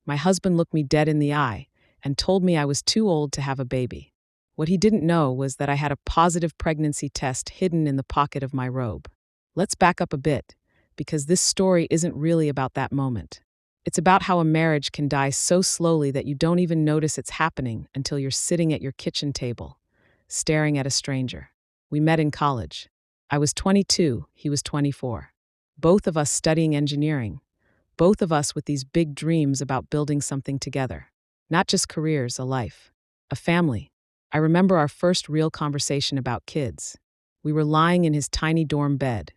My husband looked me dead in the eye and told me I was too old to have a baby. What he didn't know was that I had a positive pregnancy test hidden in the pocket of my robe. Let's back up a bit, because this story isn't really about that moment. It's about how a marriage can die so slowly that you don't even notice it's happening until you're sitting at your kitchen table, staring at a stranger. We met in college. I was 22, he was 24. Both of us studying engineering. Both of us with these big dreams about building something together. Not just careers, a life. A family. I remember our first real conversation about kids. We were lying in his tiny dorm bed,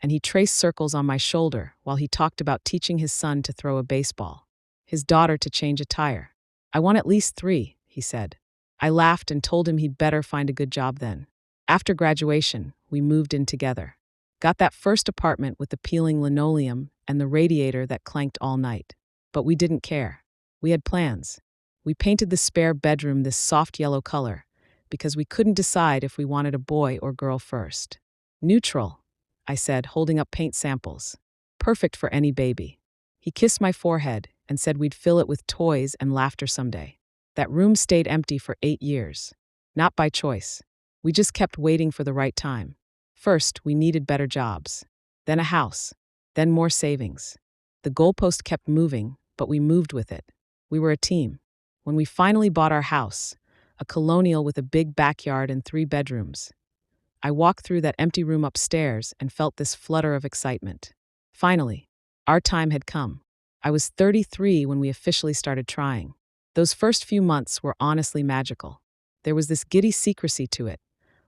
and he traced circles on my shoulder while he talked about teaching his son to throw a baseball, his daughter to change a tire. I want at least 3, he said. I laughed and told him he'd better find a good job then. After graduation, we moved in together. Got that first apartment with the peeling linoleum and the radiator that clanked all night. But we didn't care. We had plans. We painted the spare bedroom this soft yellow color because we couldn't decide if we wanted a boy or girl first. Neutral, I said, holding up paint samples. Perfect for any baby. He kissed my forehead and said we'd fill it with toys and laughter someday. That room stayed empty for 8 years. Not by choice. We just kept waiting for the right time. First, we needed better jobs. Then a house. Then more savings. The goalpost kept moving, but we moved with it. We were a team. When we finally bought our house, a colonial with a big backyard and 3 bedrooms, I walked through that empty room upstairs and felt this flutter of excitement. Finally, our time had come. I was 33 when we officially started trying. Those first few months were honestly magical. There was this giddy secrecy to it,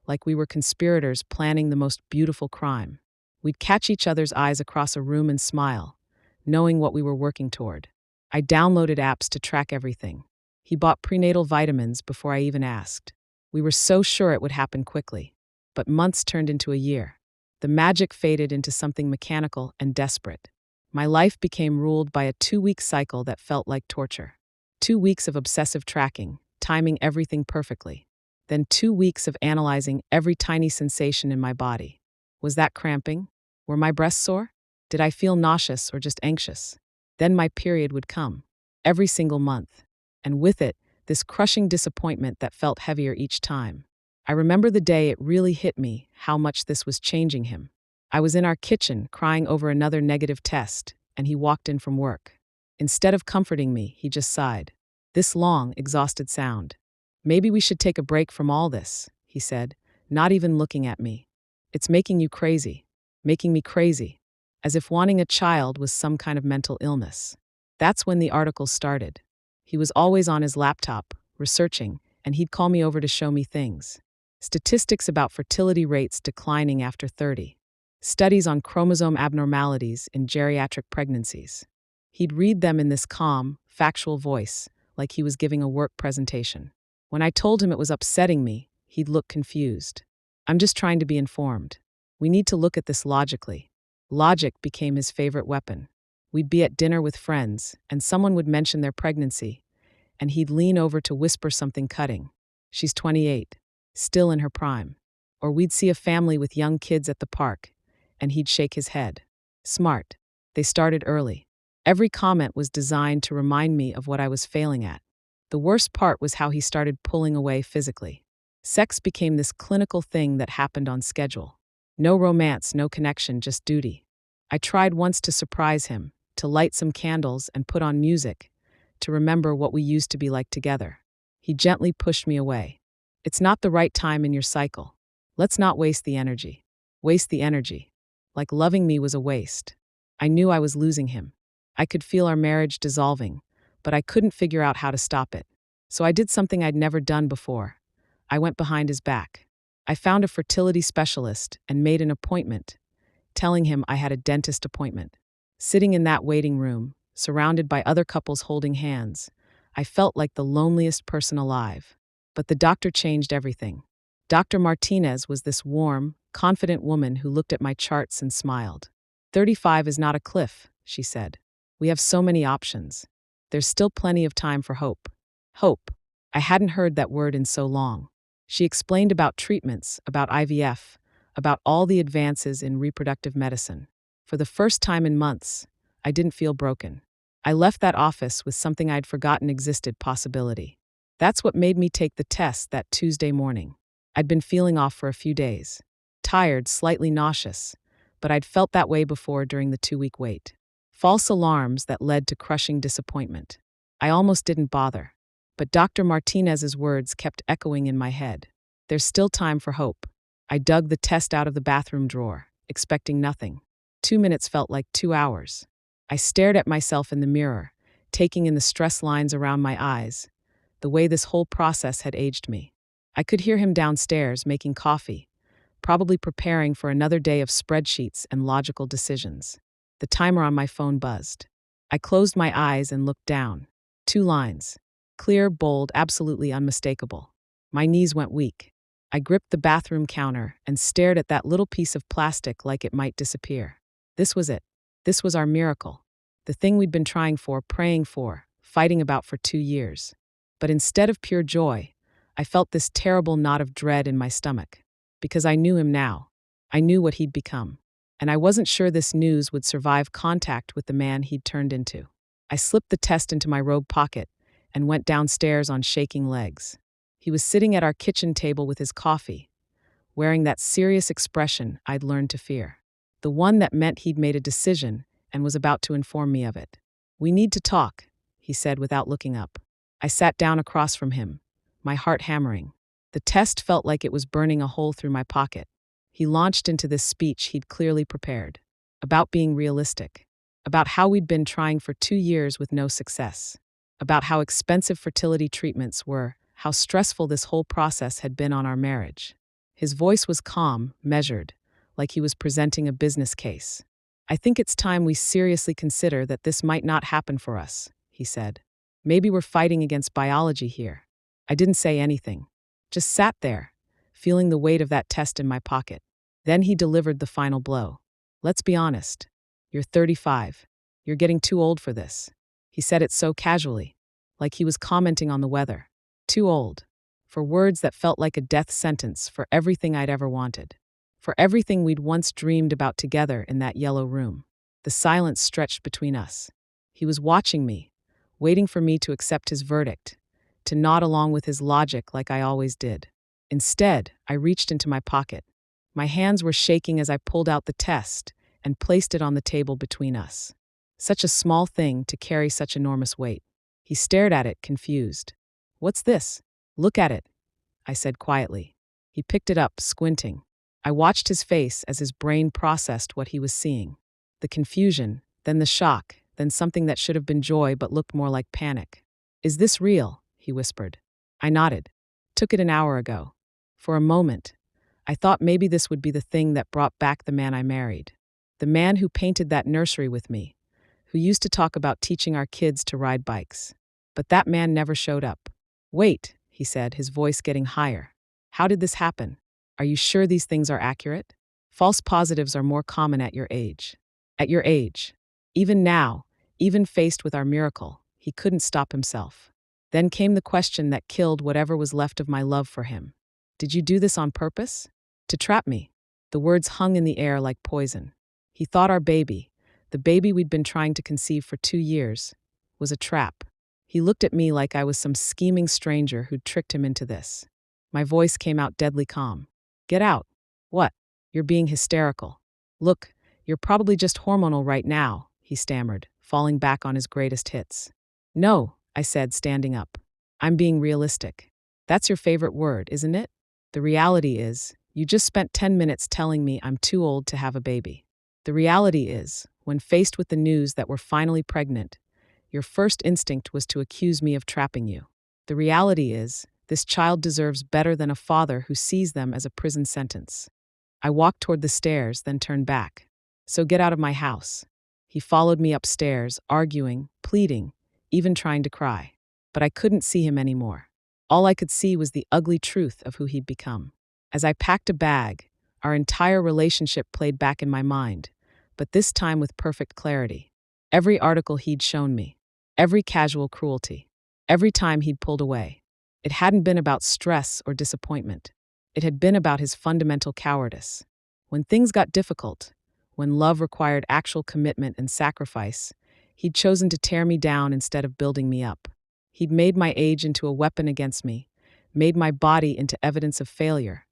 like we were conspirators planning the most beautiful crime. We'd catch each other's eyes across a room and smile, knowing what we were working toward. I downloaded apps to track everything. He bought prenatal vitamins before I even asked. We were so sure it would happen quickly. But months turned into a year. The magic faded into something mechanical and desperate. My life became ruled by a 2-week cycle that felt like torture. 2 weeks of obsessive tracking, timing everything perfectly. Then 2 weeks of analyzing every tiny sensation in my body. Was that cramping? Were my breasts sore? Did I feel nauseous or just anxious? Then my period would come. Every single month. And with it, this crushing disappointment that felt heavier each time. I remember the day it really hit me how much this was changing him. I was in our kitchen crying over another negative test, and he walked in from work. Instead of comforting me, he just sighed. This long, exhausted sound. Maybe we should take a break from all this, he said, not even looking at me. It's making you crazy. Making me crazy. As if wanting a child was some kind of mental illness. That's when the article started. He was always on his laptop, researching, and he'd call me over to show me things. Statistics about fertility rates declining after 30. Studies on chromosome abnormalities in geriatric pregnancies. He'd read them in this calm, factual voice, like he was giving a work presentation. When I told him it was upsetting me, he'd look confused. I'm just trying to be informed. We need to look at this logically. Logic became his favorite weapon. We'd be at dinner with friends, and someone would mention their pregnancy, and he'd lean over to whisper something cutting. She's 28. Still in her prime. Or we'd see a family with young kids at the park, and he'd shake his head. Smart. They started early. Every comment was designed to remind me of what I was failing at. The worst part was how he started pulling away physically. Sex became this clinical thing that happened on schedule. No romance, no connection, just duty. I tried once to surprise him, to light some candles and put on music, to remember what we used to be like together. He gently pushed me away. It's not the right time in your cycle. Let's not waste the energy. Waste the energy. Like loving me was a waste. I knew I was losing him. I could feel our marriage dissolving, but I couldn't figure out how to stop it. So I did something I'd never done before. I went behind his back. I found a fertility specialist and made an appointment, telling him I had a dentist appointment. Sitting in that waiting room, surrounded by other couples holding hands, I felt like the loneliest person alive. But the doctor changed everything. Dr. Martinez was this warm, confident woman who looked at my charts and smiled. 35 is not a cliff, she said. We have so many options. There's still plenty of time for hope. Hope. I hadn't heard that word in so long. She explained about treatments, about IVF, about all the advances in reproductive medicine. For the first time in months, I didn't feel broken. I left that office with something I'd forgotten existed possibility. That's what made me take the test that Tuesday morning. I'd been feeling off for a few days. Tired, slightly nauseous, but I'd felt that way before during the 2-week wait. False alarms that led to crushing disappointment. I almost didn't bother. But Dr. Martinez's words kept echoing in my head. There's still time for hope. I dug the test out of the bathroom drawer, expecting nothing. 2 minutes felt like 2 hours. I stared at myself in the mirror, taking in the stress lines around my eyes, the way this whole process had aged me. I could hear him downstairs making coffee, probably preparing for another day of spreadsheets and logical decisions. The timer on my phone buzzed. I closed my eyes and looked down. 2 lines. Clear, bold, absolutely unmistakable. My knees went weak. I gripped the bathroom counter and stared at that little piece of plastic like it might disappear. This was it. This was our miracle. The thing we'd been trying for, praying for, fighting about for 2 years. But instead of pure joy, I felt this terrible knot of dread in my stomach. Because I knew him now. I knew what he'd become. And I wasn't sure this news would survive contact with the man he'd turned into. I slipped the test into my robe pocket and went downstairs on shaking legs. He was sitting at our kitchen table with his coffee, wearing that serious expression I'd learned to fear. The one that meant he'd made a decision and was about to inform me of it. "We need to talk," he said without looking up. I sat down across from him, my heart hammering. The test felt like it was burning a hole through my pocket. He launched into this speech he'd clearly prepared, about being realistic, about how we'd been trying for 2 years with no success, about how expensive fertility treatments were, how stressful this whole process had been on our marriage. His voice was calm, measured, like he was presenting a business case. "I think it's time we seriously consider that this might not happen for us," he said. "Maybe we're fighting against biology here." I didn't say anything, just sat there, feeling the weight of that test in my pocket. Then he delivered the final blow. "Let's be honest. You're 35. You're getting too old for this." He said it so casually, like he was commenting on the weather. Too old. For words that felt like a death sentence for everything I'd ever wanted. For everything we'd once dreamed about together in that yellow room. The silence stretched between us. He was watching me, waiting for me to accept his verdict, to nod along with his logic like I always did. Instead, I reached into my pocket. My hands were shaking as I pulled out the test and placed it on the table between us. Such a small thing to carry such enormous weight. He stared at it, confused. "What's this?" "Look at it," I said quietly. He picked it up, squinting. I watched his face as his brain processed what he was seeing. The confusion, then the shock, then something that should have been joy but looked more like panic. "Is this real?" he whispered. I nodded. "Took it an hour ago." For a moment, I thought maybe this would be the thing that brought back the man I married. The man who painted that nursery with me, who used to talk about teaching our kids to ride bikes. But that man never showed up. "Wait," he said, his voice getting higher. "How did this happen? Are you sure these things are accurate? False positives are more common at your age." At your age. Even now, even faced with our miracle, he couldn't stop himself. Then came the question that killed whatever was left of my love for him. "Did you do this on purpose? To trap me?" The words hung in the air like poison. He thought our baby, the baby we'd been trying to conceive for 2 years, was a trap. He looked at me like I was some scheming stranger who'd tricked him into this. My voice came out deadly calm. "Get out." "What?" "You're being hysterical." "Look, you're probably just hormonal right now," he stammered, falling back on his greatest hits. "No," I said, standing up. "I'm being realistic." "That's your favorite word, isn't it? The reality is, you just spent 10 minutes telling me I'm too old to have a baby. The reality is, when faced with the news that we're finally pregnant, your first instinct was to accuse me of trapping you. The reality is, this child deserves better than a father who sees them as a prison sentence." I walked toward the stairs, then turned back. "So get out of my house." He followed me upstairs, arguing, pleading, even trying to cry. But I couldn't see him anymore. All I could see was the ugly truth of who he'd become. As I packed a bag, our entire relationship played back in my mind, but this time with perfect clarity. Every article he'd shown me, every casual cruelty, every time he'd pulled away. It hadn't been about stress or disappointment. It had been about his fundamental cowardice. When things got difficult, when love required actual commitment and sacrifice, He'd chosen to tear me down instead of building me up. He'd made my age into a weapon against me, made my body into evidence of failure,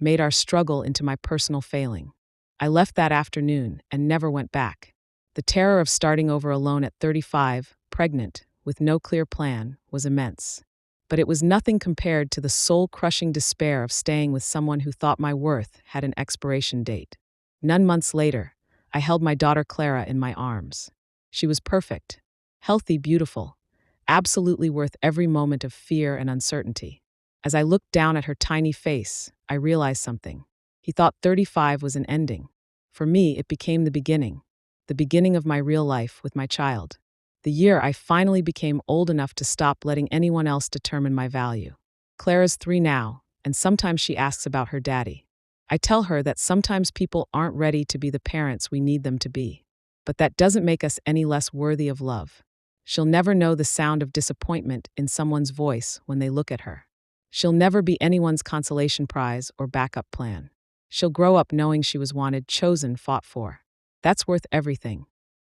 made our struggle into my personal failing. I left that afternoon and never went back. The terror of starting over alone at 35, pregnant, with no clear plan, was immense. But it was nothing compared to the soul-crushing despair of staying with someone who thought my worth had an expiration date. 9 months later, I held my daughter Clara in my arms. She was perfect, healthy, beautiful, absolutely worth every moment of fear and uncertainty. As I looked down at her tiny face, I realized something. He thought 35 was an ending. For me, it became the beginning of my real life with my child. The year I finally became old enough to stop letting anyone else determine my value. Clara's 3 now, and sometimes she asks about her daddy. I tell her that sometimes people aren't ready to be the parents we need them to be. But that doesn't make us any less worthy of love. She'll never know the sound of disappointment in someone's voice when they look at her. She'll never be anyone's consolation prize or backup plan. She'll grow up knowing she was wanted, chosen, fought for. That's worth everything.